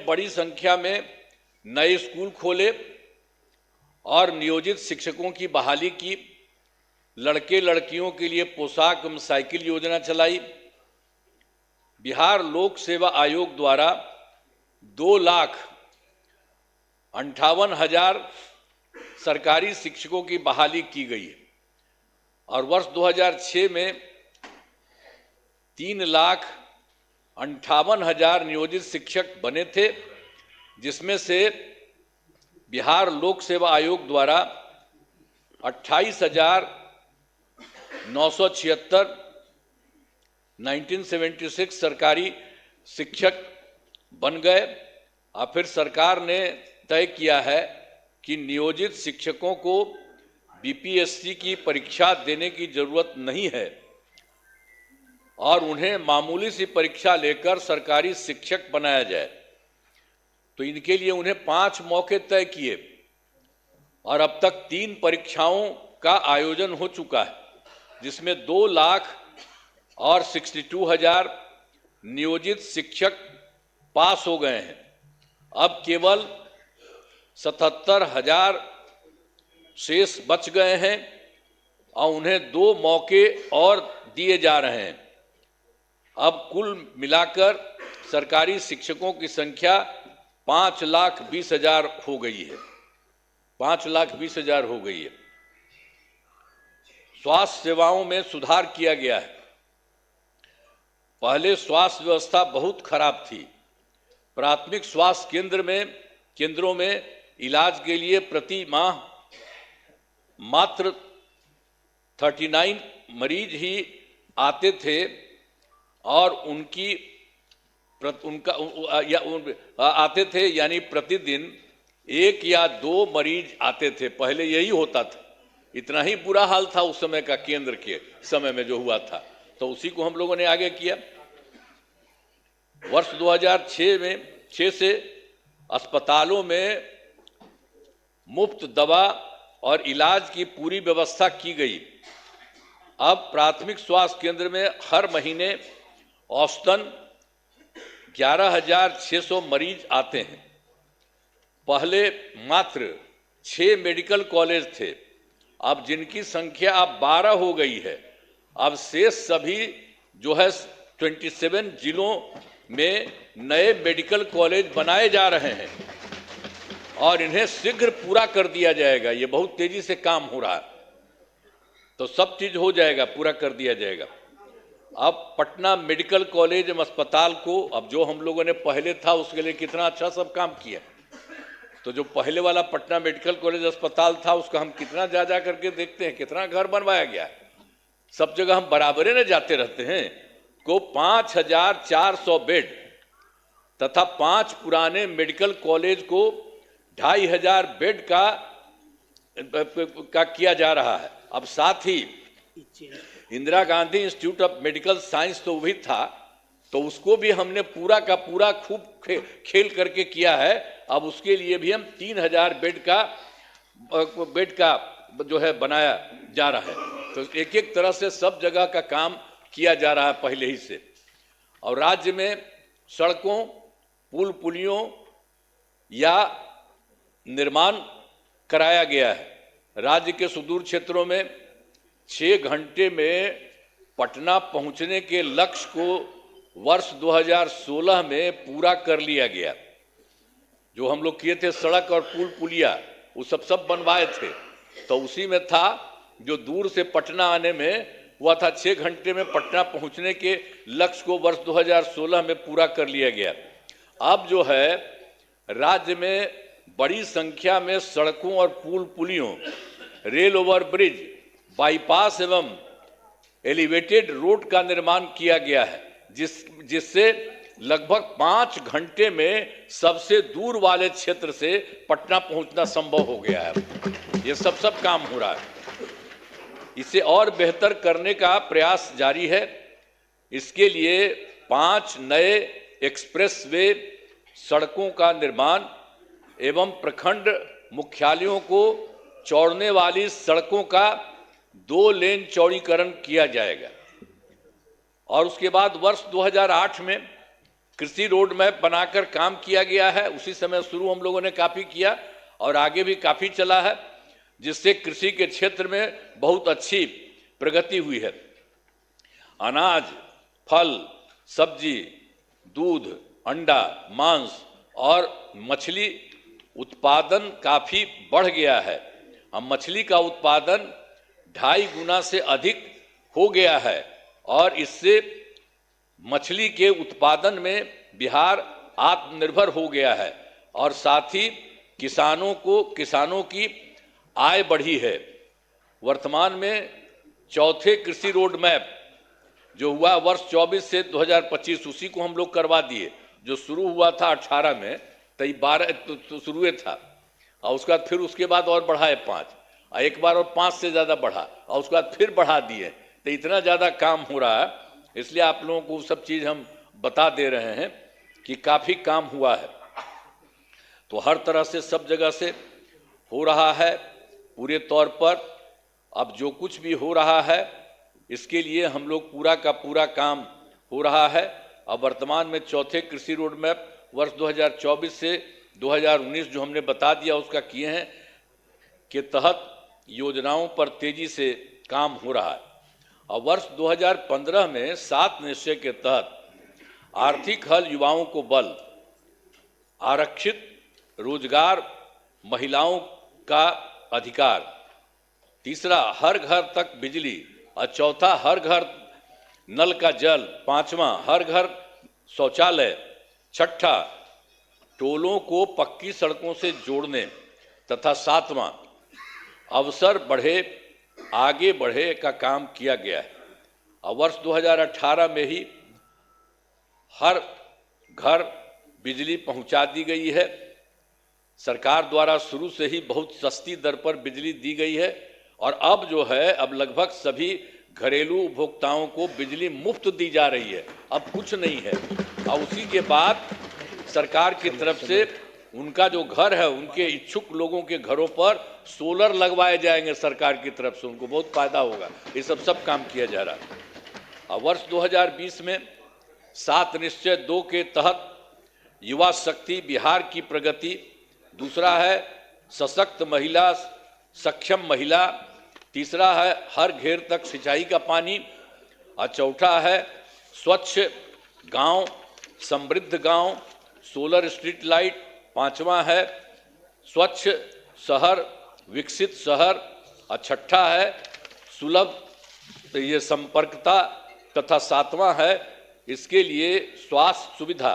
बड़ी संख्या में नए स्कूल खोले और नियोजित शिक्षकों की बहाली की, लड़के लड़कियों के लिए पोशाक एवं साइकिल योजना चलाई। बिहार लोक सेवा आयोग द्वारा 2,58,000 सरकारी शिक्षकों की बहाली की गई है और वर्ष 2006 में 3,58,000 नियोजित शिक्षक बने थे, जिसमें से बिहार लोक सेवा आयोग द्वारा 28,976 1976 सरकारी शिक्षक बन गए। और फिर सरकार ने तय किया है कि नियोजित शिक्षकों को बीपीएससी की परीक्षा देने की जरूरत नहीं है और उन्हें मामूली सी परीक्षा लेकर सरकारी शिक्षक बनाया जाए। तो इनके लिए उन्हें 5 मौके तय किए और अब तक 3 परीक्षाओं का आयोजन हो चुका है, जिसमें 2,62,000 नियोजित शिक्षक पास हो गए हैं। अब केवल 77,000 शेष बच गए हैं और उन्हें 2 मौके और दिए जा रहे हैं। अब कुल मिलाकर सरकारी शिक्षकों की संख्या 5,20,000 हो गई है। 5,20,000 हो गई है। स्वास्थ्य सेवाओं में सुधार किया गया है। पहले स्वास्थ्य व्यवस्था बहुत खराब थी। प्राथमिक स्वास्थ्य केंद्रों में इलाज के लिए प्रति माह मात्र 39 मरीज ही आते थे और आते थे यानी प्रतिदिन 1 या 2 मरीज आते थे। पहले यही होता था। इतना ही बुरा हाल था उस समय का, केंद्र के समय में जो हुआ था। तो उसी को हम लोगों ने आगे किया। वर्ष 2006 से अस्पतालों में मुफ्त दवा और इलाज की पूरी व्यवस्था की गई। अब प्राथमिक स्वास्थ्य केंद्र में हर महीने औसतन 11,600 मरीज आते हैं। पहले मात्र 6 मेडिकल कॉलेज थे, अब जिनकी संख्या अब 12 हो गई है। अब शेष सभी जो है 27 जिलों में नए मेडिकल कॉलेज बनाए जा रहे हैं और इन्हें शीघ्र पूरा कर दिया जाएगा। ये बहुत तेजी से काम हो रहा है, तो सब चीज हो जाएगा, पूरा कर दिया जाएगा। अब पटना मेडिकल कॉलेज एवं अस्पताल को, अब जो हम लोगों ने पहले था उसके लिए कितना अच्छा सब काम किया। तो जो पहले वाला पटना मेडिकल कॉलेज अस्पताल था उसका हम कितना जा करके देखते हैं, कितना घर बनवाया गया है। सब जगह हम बराबरे न जाते रहते हैं। को 5,400 बेड तथा 5 पुराने मेडिकल कॉलेज को 2,500 बेड का किया जा रहा है। अब साथ ही Indira Gandhi institute of medical science तो भी था, तो उसको भी हमने पूरा का पूरा खूब खेल करके किया है। अब उसके लिए भी हम 3,000 बेड का जो है बनाया जा रहा है। तो एक एक तरह से सब जगह का काम किया जा रहा है पहले ही से। और राज्य में सड़कों, पुल पुलियों या निर्माण कराया गया है। राज्य के सुदूर क्षेत्रों में 6 घंटे में पटना पहुंचने के लक्ष्य को वर्ष 2016 में पूरा कर लिया गया। जो हम लोग किए थे सड़क और पुल पुलिया, वो सब बनवाए थे, तो उसी में था। जो दूर से पटना आने में हुआ था 6 घंटे में पटना पहुंचने के लक्ष्य को वर्ष 2016 में पूरा कर लिया गया। अब जो है राज्य में बड़ी संख्या में सड़कों और पुल पुलियों, रेल ओवर ब्रिज, बाईपास एवं एलिवेटेड रोड का निर्माण किया गया है, जिससे लगभग 5 घंटे में सबसे दूर वाले क्षेत्र से पटना पहुंचना संभव हो गया है। ये सब काम हो रहा है। इसे और बेहतर करने का प्रयास जारी है। इसके लिए 5 नए एक्सप्रेसवे सड़कों का निर्माण एवं प्रखंड मुख्यालयों को जोड़ने वाली सड़कों का 2 लेन चौड़ीकरण किया जाएगा। और उसके बाद वर्ष 2008 में कृषि रोड मैप बनाकर काम किया गया है। उसी समय शुरू हम लोगों ने काफ़ी किया और आगे भी काफ़ी चला है, जिससे कृषि के क्षेत्र में बहुत अच्छी प्रगति हुई है। अनाज, फल, सब्जी, दूध, अंडा, मांस और मछली उत्पादन काफ़ी बढ़ गया है। अब मछली का उत्पादन 2.5 गुना से अधिक हो गया है और इससे मछली के उत्पादन में बिहार आत्मनिर्भर हो गया है और साथ ही किसानों की आय बढ़ी है। वर्तमान में चौथे कृषि रोड मैप जो हुआ वर्ष 24 से 2025, उसी को हम लोग करवा दिए। जो शुरू हुआ था 18 में, तो 12 तो शुरू था और उसके बाद और बढ़ाए 5, और एक बार और 5 से ज़्यादा बढ़ा और उसके बाद फिर बढ़ा दिए। तो इतना ज़्यादा काम हो रहा है, इसलिए आप लोगों को सब चीज़ हम बता दे रहे हैं कि काफ़ी काम हुआ है। तो हर तरह से सब जगह से हो रहा है पूरे तौर पर। अब जो कुछ भी हो रहा है इसके लिए हम लोग पूरा का पूरा काम हो रहा है। अब वर्तमान में चौथे कृषि रोड मैप वर्ष 2024 से 2019 जो हमने बता दिया उसका किए हैं के तहत योजनाओं पर तेजी से काम हो रहा है। और वर्ष 2015 में 7 निश्चय के तहत आर्थिक हल, युवाओं को बल, आरक्षित रोजगार, महिलाओं का अधिकार, तीसरा हर घर तक बिजली, और चौथा हर घर नल का जल, पांचवा हर घर शौचालय, छठा टोलों को पक्की सड़कों से जोड़ने तथा सातवां अवसर बढ़े आगे बढ़े का काम किया गया है। और वर्ष 2018 में ही हर घर बिजली पहुंचा दी गई है। सरकार द्वारा शुरू से ही बहुत सस्ती दर पर बिजली दी गई है और अब जो है अब लगभग सभी घरेलू उपभोक्ताओं को बिजली मुफ्त दी जा रही है, अब कुछ नहीं है। और उसी के बाद सरकार की तरफ से उनका जो घर है उनके इच्छुक लोगों के घरों पर सोलर लगवाए जाएंगे सरकार की तरफ से, उनको बहुत फायदा होगा। ये सब काम किया जा रहा है। और वर्ष 2020 में 7 निश्चय 2 के तहत युवा शक्ति, बिहार की प्रगति, दूसरा है सशक्त महिला, सक्षम महिला, तीसरा है हर घेर तक सिंचाई का पानी, और चौथा है स्वच्छ गांव, समृद्ध गांव, सोलर स्ट्रीट लाइट, पांचवा है स्वच्छ शहर, विकसित शहर, और छठा है सुलभ संपर्कता, तथा सातवां है इसके लिए स्वास्थ्य सुविधा।